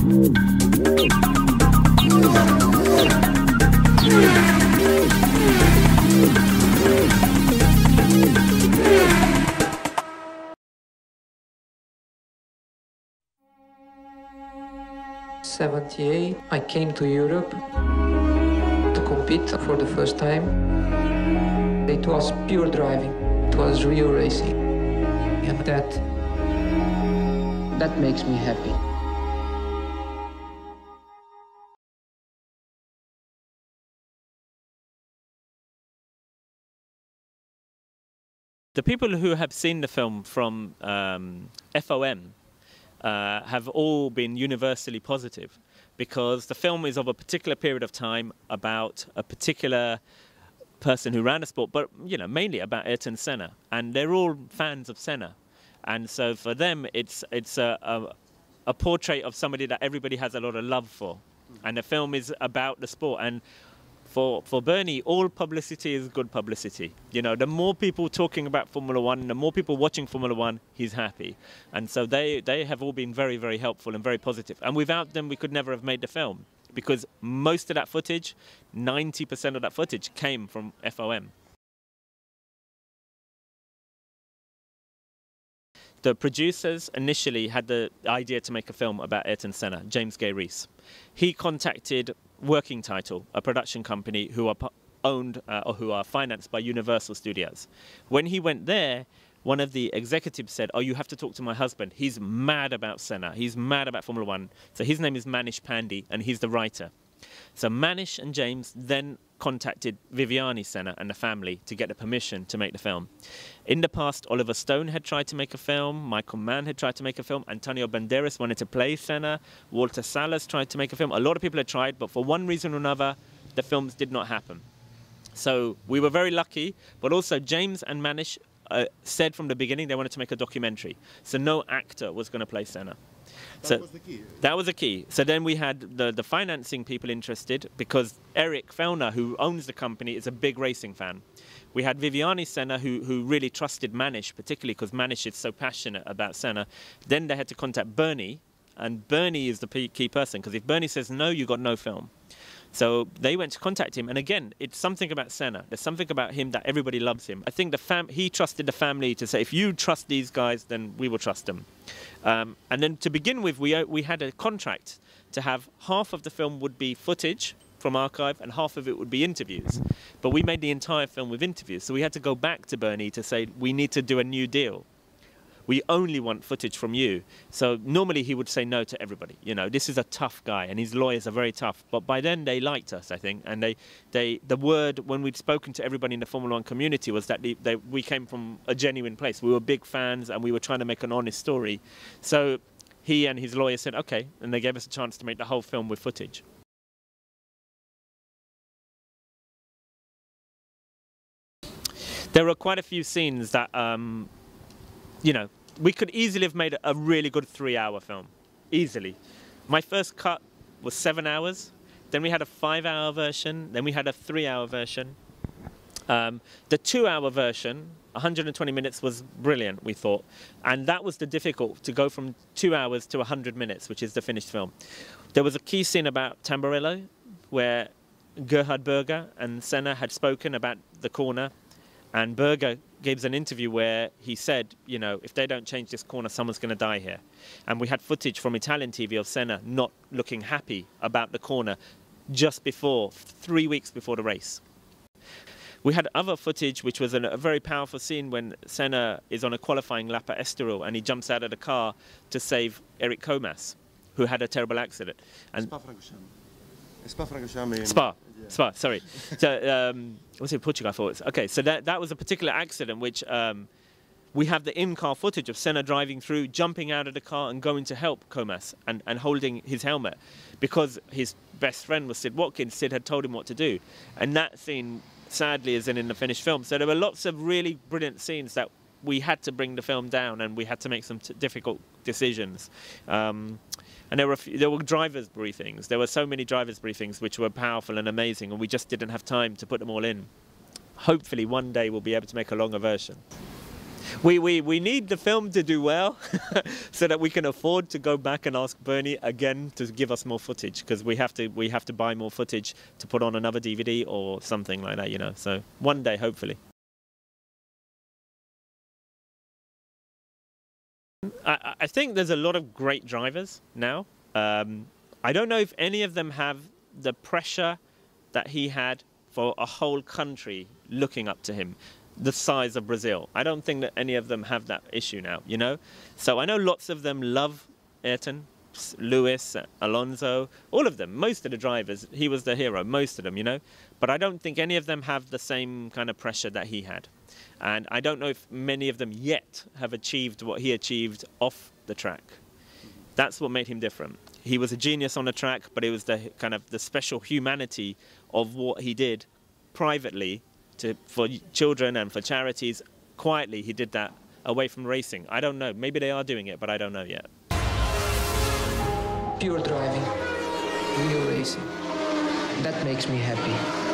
'78, I came to Europe to compete for the first time. It was pure driving, it was real racing, and that makes me happy. The people who have seen the film from FOM have all been universally positive, because the film is of a particular period of time about a particular person who ran a sport, but mainly about Ayrton Senna, and they're all fans of Senna, and so for them it's a portrait of somebody that everybody has a lot of love for, and the film is about the sport. And for Bernie, all publicity is good publicity. The more people talking about Formula 1, the more people watching Formula 1, he's happy. And so they have all been very, very helpful and very positive. And without them, we could never have made the film, because most of that footage, 90% of that footage, came from FOM. The producers initially had the idea to make a film about Ayrton Senna, James Gay Rees. He contacted Working Title, a production company who are owned or who are financed by Universal Studios. When he went there, one of the executives said, "Oh, you have to talk to my husband. He's mad about Senna. He's mad about Formula 1. So his name is Manish Pandey, and he's the writer." So Manish and James then contacted Viviani Senna and the family to get the permission to make the film. In the past, Oliver Stone had tried to make a film, Michael Mann had tried to make a film, Antonio Banderas wanted to play Senna, Walter Salas tried to make a film. A lot of people had tried, but for one reason or another, the films did not happen. So we were very lucky, but also James and Manish said from the beginning they wanted to make a documentary. So no actor was going to play Senna. That was the key. That was the key. So then we had the financing people interested, because Eric Fellner, who owns the company, is a big racing fan. We had Viviani Senna, who really trusted Manish, particularly because Manish is so passionate about Senna. Then they had to contact Bernie, and Bernie is the key person, because if Bernie says no, you got no film. So they went to contact him, and again, it's something about Senna. There's something about him that everybody loves him. I think he trusted the family to say, if you trust these guys, then we will trust them. And then to begin with, we had a contract to have half of the film would be footage from archive and half of it would be interviews. But we made the entire film with interviews, so we had to go back to Bernie to say, we need to do a new deal. We only want footage from you. So normally he would say no to everybody. This is a tough guy, and his lawyers are very tough. But by then they liked us, I think. And the word, when we'd spoken to everybody in the Formula 1 community, was that we came from a genuine place. We were big fans, and we were trying to make an honest story. So he and his lawyer said, okay, and they gave us a chance to make the whole film with footage. There were quite a few scenes that, we could easily have made a really good 3-hour film. Easily. My first cut was 7 hours. Then we had a 5-hour version. Then we had a 3-hour version. The 2-hour version, 120 minutes, was brilliant, we thought. And that was the difficult, to go from 2 hours to 100 minutes, which is the finished film. There was a key scene about Tamburello, where Gerhard Berger and Senna had spoken about the corner. And Berger gives an interview where he said, if they don't change this corner, someone's going to die here. And we had footage from Italian TV of Senna not looking happy about the corner just before, 3 weeks before the race. We had other footage, which was a very powerful scene when Senna is on a qualifying lap at Estoril and he jumps out of the car to save Eric Comas, who had a terrible accident. And Spa, sorry. So, what's it, Portugal, I thought. Okay, so that was a particular accident which we have the in-car footage of Senna driving through, jumping out of the car and going to help Comas and holding his helmet, because his best friend was Sid Watkins. Sid had told him what to do. And that scene, sadly, isn't in the finished film. So there were lots of really brilliant scenes that we had to bring the film down, and we had to make some difficult decisions. And there were drivers' briefings. There were so many drivers' briefings which were powerful and amazing, and we just didn't have time to put them all in. Hopefully one day we'll be able to make a longer version. We need the film to do well so that we can afford to go back and ask Bernie again to give us more footage, because we have to buy more footage to put on another DVD or something like that, you know. So one day, hopefully. I think there's a lot of great drivers now. I don't know if any of them have the pressure that he had for a whole country looking up to him, the size of Brazil. I don't think that any of them have that issue now, you know? So I know lots of them love Ayrton, Lewis, Alonso, all of them, most of the drivers. He was the hero, most of them, you know? But I don't think any of them have the same kind of pressure that he had. And I don't know if many of them yet have achieved what he achieved off the track. That's what made him different. He was a genius on the track, but it was the kind of the special humanity of what he did privately for children and for charities. Quietly, he did that away from racing. I don't know. Maybe they are doing it, but I don't know yet. Pure driving, real racing. That makes me happy.